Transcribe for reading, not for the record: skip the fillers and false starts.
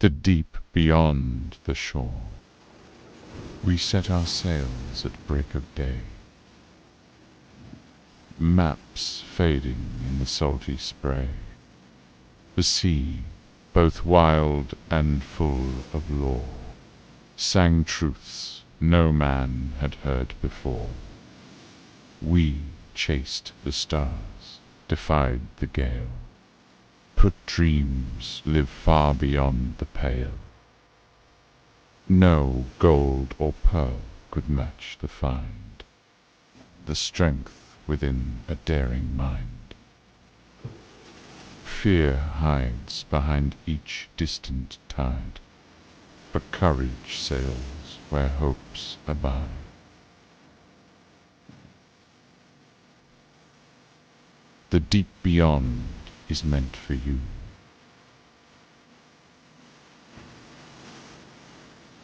the deep beyond the shore. We set our sails at break of day, maps fading in the salty spray. The sea, both wild and full of lore, sang truths no man had heard before. We chased the stars, defied the gale, put dreams live far beyond the pale. No gold or pearl could match the find, the strength within a daring mind. Fear hides behind each distant tide, but courage sails where hopes abide. The deep beyond is meant for you.